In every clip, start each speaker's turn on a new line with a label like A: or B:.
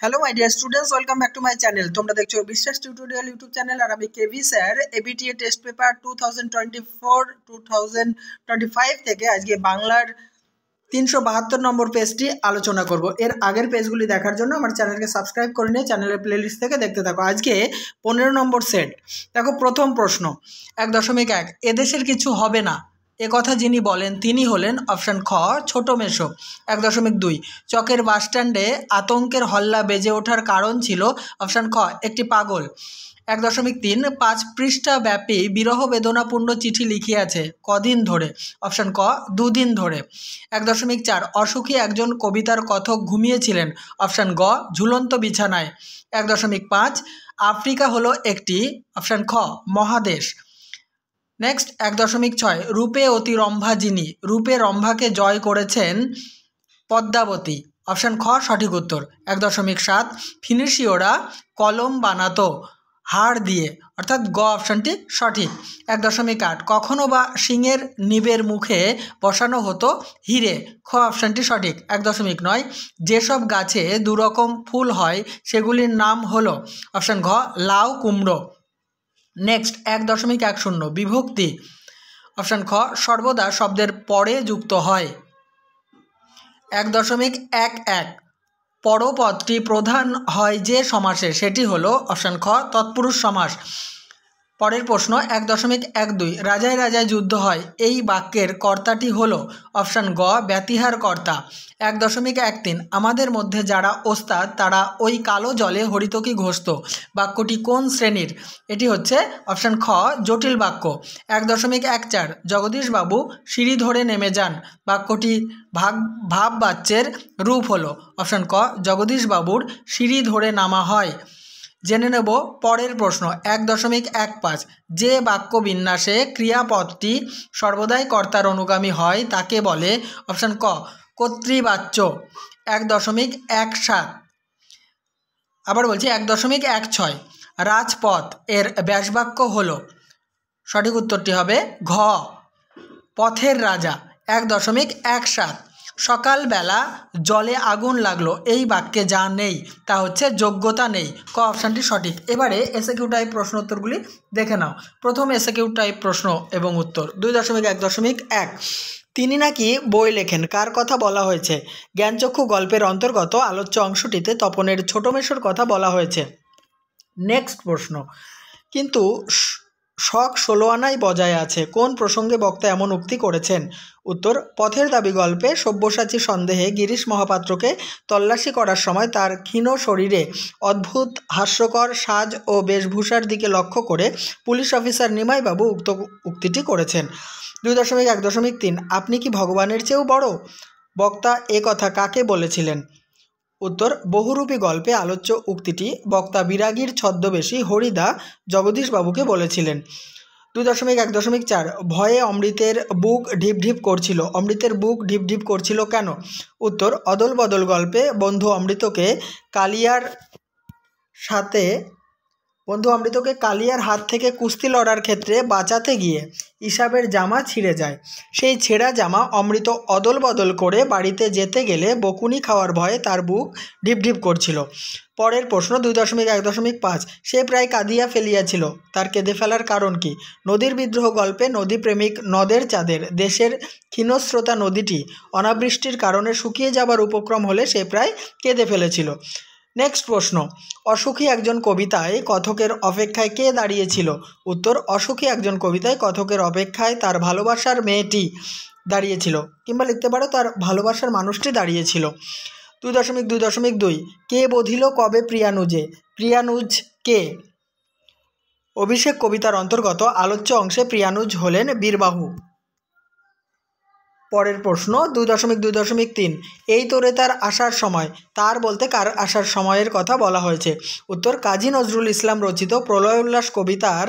A: Hello my dear students, welcome back to my channel. তোমরা দেখছো Biswas tutorial YouTube channel, আর আমি KV sir. ABTA test paper 2024-2025 থেকে আজকে বাংলার 372 নম্বর পেজটি আলোচনা করব। এর আগের পেজগুলি দেখার জন্য আমার চ্যানেলকে সাবস্ক্রাইব করে নিয়ে চ্যানেলের প্লেলিস্ট থেকে দেখতে থাকো। আজকে 15 নম্বর সেট। দেখো, প্রথম প্রশ্ন 1.1, এদেশের কিছু হবে না এ কথা যিনি বলেন তিনি হলেন অপশান খ ছোট মেশো। 1.2, চকের বাসস্ট্যান্ডে আতঙ্কের হল্লা বেজে ওঠার কারণ ছিল অপশান খ একটি পাগল। 1.3, 5 পৃষ্ঠা ব্যাপী বিরহ বেদনাপূর্ণ চিঠি লিখিয়াছে কদিন ধরে? অপশান ক 2 দিন ধরে। 1.4, অসুখী একজন কবিতার কথক ঘুমিয়েছিলেন অপশান গ ঝুলন্ত বিছানায়। 1.5, আফ্রিকা হলো একটি অপশান খ মহাদেশ। নেক্সট 1.6, রূপে অতি রম্ভা যিনি, রূপে রম্ভাকে জয় করেছেন পদ্মাবতী। অপশান খ সঠিক উত্তর। 1.7, ফিনিশিওরা কলম বানাতো হাড় দিয়ে, অর্থাৎ গ অপশানটি সঠিক। 1.8, কখনো বা সিংহের নিবের মুখে বসানো হতো হিরে, খ অপশানটি সঠিক। 1.9, যেসব গাছে দুরকম ফুল হয় সেগুলির নাম হলো অপশান ঘ লাউ কুমড়ো। নেক্সট 1.10, বিভক্তি অপশান খ সর্বদা শব্দের পরে যুক্ত হয়। 1.11, পরপদটি প্রধান হয় যে সমাসে সেটি হলো অপশান খ তৎপুরুষ সমাস। পরের প্রশ্ন 1.12, রাজায় রাজায় যুদ্ধ হয় এই বাক্যের কর্তাটি হলো অপশান গ ব্যতিহার কর্তা। 1.13, আমাদের মধ্যে যারা ওস্তাদ তারা ওই কালো জলে হরিতকি ঘষত, বাক্যটি কোন শ্রেণীর? এটি হচ্ছে অপশান খ জটিল বাক্য। 1.14, জগদীশবাবু সিঁড়ি ধরে নেমে যান, বাক্যটি ভাব বাচ্যের রূপ হলো অপশান ক জগদীশবাবুর সিঁড়ি ধরে নামা হয়। জেনে নেব পরের প্রশ্ন 1.15, যে বাক্য বিন্যাসে ক্রিয়াপদটি সর্বদাই কর্তার অনুগামী হয় তাকে বলে অপশান ক কর্তৃবাচ্য। 1.17, আবার বলছি 1.16, রাজপথ এর ব্যাসবাক্য হলো, সঠিক উত্তরটি হবে ঘ পথের রাজা। 1.17, সকালবেলা জলে আগুন লাগলো এই বাক্যে যা নেই তা হচ্ছে যোগ্যতা নেই, ক অপশানটি সঠিক। এবারে এসএকিউ টাইপ প্রশ্ন উত্তরগুলি দেখে নাও। প্রথম এসএকিউ টাইপ প্রশ্ন এবং উত্তর 2.1, তিনি নাকি বই লেখেন, কার কথা বলা হয়েছে? জ্ঞানচক্ষু গল্পের অন্তর্গত আলোচ্য অংশটিতে তপনের ছোট মেশোর কথা বলা হয়েছে। নেক্সট প্রশ্ন, কিন্তু শখ 16 আনাই বজায় আছে, কোন প্রসঙ্গে বক্তা এমন উক্তি করেছেন? উত্তর, পথের দাবি গল্পে সব্যসাচী সন্দেহে গিরিশ মহাপাত্রকে তল্লাশি করার সময় তার ক্ষীণ শরীরে অদ্ভুত হাস্যকর সাজ ও বেশভূষার দিকে লক্ষ্য করে পুলিশ অফিসার নিমাইবাবু উক্ত উক্তিটি করেছেন। 2.1.3, আপনি কি ভগবানের চেয়েও বড়? বক্তা এ কথা কাকে বলেছিলেন? উত্তর, বহুরূপী গল্পে আলোচ্য উক্তিটি বক্তা বিরাগীর ছদ্মবেশী হরিদা জগদীশবাবুকে বলেছিলেন। 2.1.4, ভয়ে অমৃতের বুক ঢিপ ঢিপ করছিল, অমৃতের বুক ঢিপ ঢিপ করছিল কেন? উত্তর, অদল বদল গল্পে বন্ধু অমৃতকে কালিয়ার হাত থেকে কুস্তি লড়ার ক্ষেত্রে বাঁচাতে গিয়ে ইসাবের জামা ছিঁড়ে যায়, সেই ছেঁড়া জামা অমৃত অদল বদল করে বাড়িতে যেতে গেলে বকুনি খাওয়ার ভয়ে তার বুক ঢিপ ঢিপ করছিল। পরের প্রশ্ন 2.1.5, সে প্রায় কাঁদিয়া ফেলিয়াছিল, তার কেঁদে ফেলার কারণ কি? নদীর বিদ্রোহ গল্পে নদীপ্রেমিক নদের চাঁদের দেশের ক্ষীণস্রোতা নদীটি অনাবৃষ্টির কারণে শুকিয়ে যাবার উপক্রম হলে সে প্রায় কেঁদে ফেলেছিল। নেক্সট প্রশ্ন, অসুখী একজন কবিতায় কথকের অপেক্ষায় কে দাঁড়িয়েছিল? উত্তর, অসুখী একজন কবিতায় কথকের অপেক্ষায় তার ভালোবাসার মেয়েটি দাঁড়িয়েছিল, কিংবা লিখতে পারো তার ভালোবাসার মানুষটি দাঁড়িয়েছিল। 2.2.2, কে বধিল কবে প্রিয়ানুজে, প্রিয়ানুজ কে? অভিষেক কবিতার অন্তর্গত আলোচ্য অংশে প্রিয়ানুজ হলেন বীরবাহু। পরের প্রশ্ন 2.2.3, এই তোরে তার আসার সময়, তার বলতে কার আসার সময়ের কথা বলা হয়েছে? উত্তর, কাজী নজরুল ইসলাম রচিত প্রলয় উল্লাস কবিতার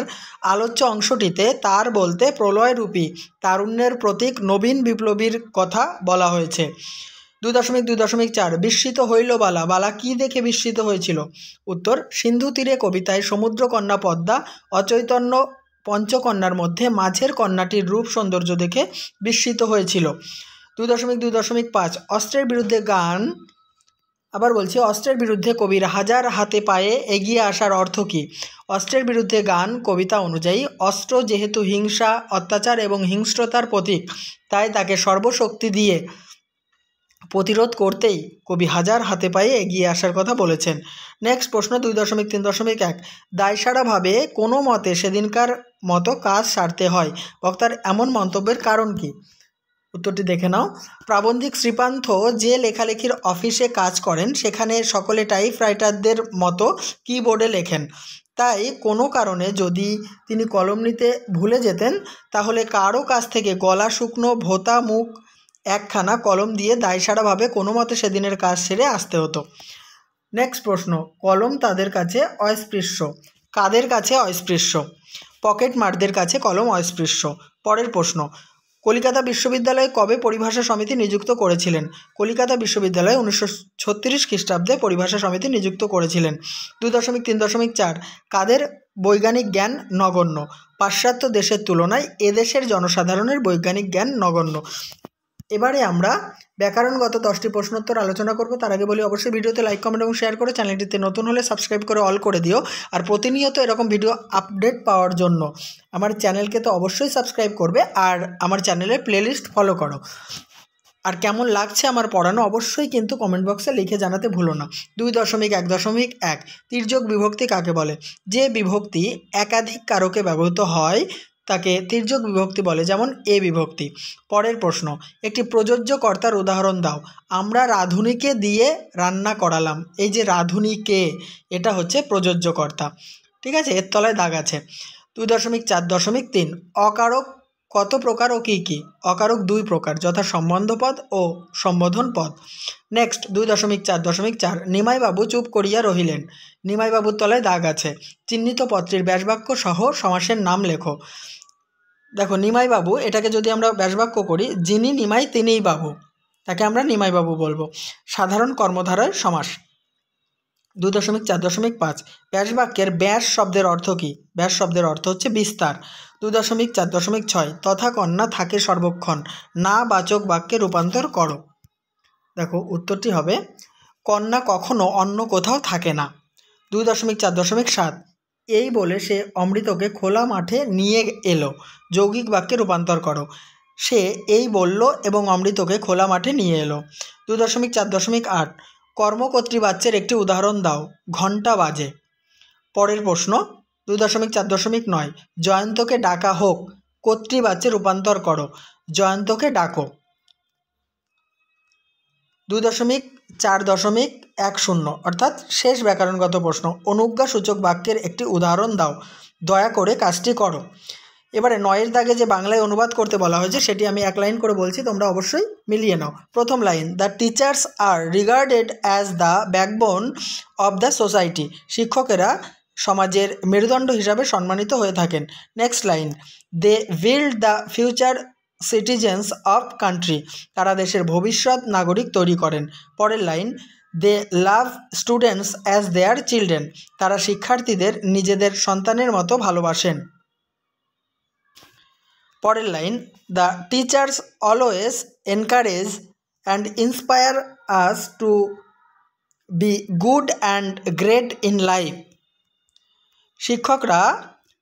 A: আলোচ্য অংশটিতে তার বলতে প্রলয়রূপী তারুণ্যের প্রতীক নবীন বিপ্লবীর কথা বলা হয়েছে। 2.2.4, বিস্মিত হইল বালা, বালা কি দেখে বিস্মিত হয়েছিল? উত্তর, সিন্ধু তীরে কবিতায় সমুদ্রকন্যা পদ্মা অচৈতন্য পঞ্চকন্যার মধ্যে মাঝের কন্যাটির রূপ সৌন্দর্য দেখে বিস্মিত হয়েছিল। 2.2.5, অস্ত্রের বিরুদ্ধে গান আবার বলছি, অস্ত্রের বিরুদ্ধে কবির হাজার হাতে পায়ে এগিয়ে আসার অর্থ কী? অস্ত্রের বিরুদ্ধে গান কবিতা অনুযায়ী অস্ত্র যেহেতু হিংসা, অত্যাচার এবং হিংস্রতার প্রতীক, তাই তাকে সর্বশক্তি দিয়ে প্রতিরোধ করতেই কবি হাজার হাতে পায়ে এগিয়ে আসার কথা বলেছেন। নেক্সট প্রশ্ন 2.3.1, দায়সারাভাবে কোনো মতে সেদিনকার মতো কাজ সারতে হয়, বক্তার এমন মন্তব্যের কারণ কী? উত্তরটি দেখে নাও। প্রাবন্ধিক শ্রীপান্থ যে লেখালেখির অফিসে কাজ করেন সেখানে সকলে টাইপরাইটারদের মতো কিবোর্ডে লেখেন, তাই কোনো কারণে যদি তিনি কলম নিতে ভুলে যেতেন তাহলে কারো কাছ থেকে গলা শুকনো ভোঁতা মুখ একখানা কলম দিয়ে দায়সারাভাবে কোনো মতে সেদিনের কাজ সেরে আসতে হতো। নেক্সট প্রশ্ন, কলম তাদের কাছে অস্পৃশ্য, কাদের কাছে অস্পৃশ্য? পকেট মারদের কাছে কলম অস্পৃশ্য। পরের প্রশ্ন, কলিকাতা বিশ্ববিদ্যালয়ে কবে পরিভাষা সমিতি নিযুক্ত করেছিলেন? কলিকাতা বিশ্ববিদ্যালয়ে 1936 খ্রিস্টাব্দে পরিভাষা সমিতি নিযুক্ত করেছিলেন। 2.3.4, কাদের বৈজ্ঞানিক জ্ঞান নগণ্য? পাশ্চাত্য দেশের তুলনায় এদেশের জনসাধারণের বৈজ্ঞানিক জ্ঞান নগণ্য। এবারে আমরা ব্যাকরণগত 10টি প্রশ্নোত্তর আলোচনা করব। তার আগে বলি, অবশ্যই ভিডিওতে লাইক, কমেন্ট এবং শেয়ার করে চ্যানেলটিতে নতুন হলে সাবস্ক্রাইব করে অল করে দিও। আর প্রতিনিয়ত এরকম ভিডিও আপডেট পাওয়ার জন্য আমার চ্যানেলকে তো অবশ্যই সাবস্ক্রাইব করবে, আর আমার চ্যানেলের প্লেলিস্ট ফলো করো। আর কেমন লাগছে আমার পড়ানো অবশ্যই কিন্তু কমেন্ট বক্সে লিখে জানাতে ভুলো না। 2.1.1, তির্যক বিভক্তি কাকে বলে? যে বিভক্তি একাধিক কারকে ব্যবহৃত হয় তাকে তির্যক বিভক্তি বলে, যেমন এ বিভক্তি। পরের প্রশ্ন, একটি প্রযোজ্য কর্তার উদাহরণ দাও। আমরা রাঁধুনিকে দিয়ে রান্না করালাম। এই যে রাঁধুনিকে, এটা হচ্ছে প্রযোজ্য কর্তা। ঠিক আছে, এর তলায় দাগ আছে। 2.4.3, অকারক কত প্রকার ও কী কী? অকারক 2 প্রকার, যথা সম্বন্ধ পদ ও সম্বোধন পদ। নেক্সট 2.4.4, নিমাইবাবু চুপ করিয়া রহিলেন। নিমাইবাবুর তলায় দাগ আছে। চিহ্নিত পদটির ব্যাসবাক্য সহ সমাসের নাম লেখো। দেখো, নিমাইবাবু, এটাকে যদি আমরা ব্যাসবাক্য করি, যিনি নিমাই তিনিই বাবু, তাকে আমরা নিমাইবাবু বলবো। সাধারণ কর্মধারয় সমাস। 2.4.5, ব্যাসবাক্যের ব্যাস শব্দের অর্থ কী? ব্যাস শব্দের অর্থ হচ্ছে বিস্তার। 2.4.6, তথা কন্যা থাকে সর্বক্ষণ, না বাচক বাক্যে রূপান্তর করো। দেখো, উত্তরটি হবে কন্যা কখনো অন্য কোথাও থাকে না। 2.4.7, এই বলে সে অমৃতকে খোলা মাঠে নিয়ে এলো, যৌগিক বাক্যে রূপান্তর করো। সে এই বলল এবং অমৃতকে খোলা মাঠে নিয়ে এলো। 2.4.8, কর্মকর্তৃবাচ্যের একটি উদাহরণ দাও। ঘণ্টা বাজে। পরের প্রশ্ন 2.4.9, জয়ন্তকে ডাকা হোক, কর্তৃবাচ্যে রূপান্তর করো, জয়ন্তকে ডাকো। 2.4.10, অর্থাৎ শেষ ব্যাকরণগত প্রশ্ন, অনুজ্ঞাসূচক বাক্যের একটি উদাহরণ দাও, দয়া করে কাজটি করো। এবারে 9-এর দাগে যে বাংলায় অনুবাদ করতে বলা হয়েছে সেটি আমি এক লাইন করে বলছি, তোমরা অবশ্যই মিলিয়ে নাও। প্রথম line, the teachers are regarded as the backbone of the society, শিক্ষকেরা সমাজের মেরুদণ্ড হিসাবে সম্মানিত হয়ে থাকেন। Next line, they build the future citizens of country, তারা দেশের ভবিষ্যৎ নাগরিক তৈরি করেন। পরের line, they love students as their children, তারা শিক্ষার্থীদের নিজেদের সন্তানের মতো ভালোবাসেন। পরের line, the teachers always encourage and inspire us to be good and great in life, শিক্ষকরা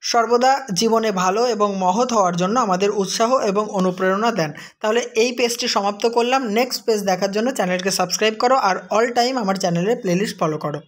A: সর্বদা জীবনে ভালো এবং মহৎ হওয়ার জন্য আমাদের উৎসাহ এবং অনুপ্রেরণা দেন। তাহলে এই পেজটি সমাপ্ত করলাম। নেক্সট পেজ দেখার জন্য চ্যানেলকে সাবস্ক্রাইব করো আর অল টাইম আমার চ্যানেলের প্লেলিস্ট ফলো করো।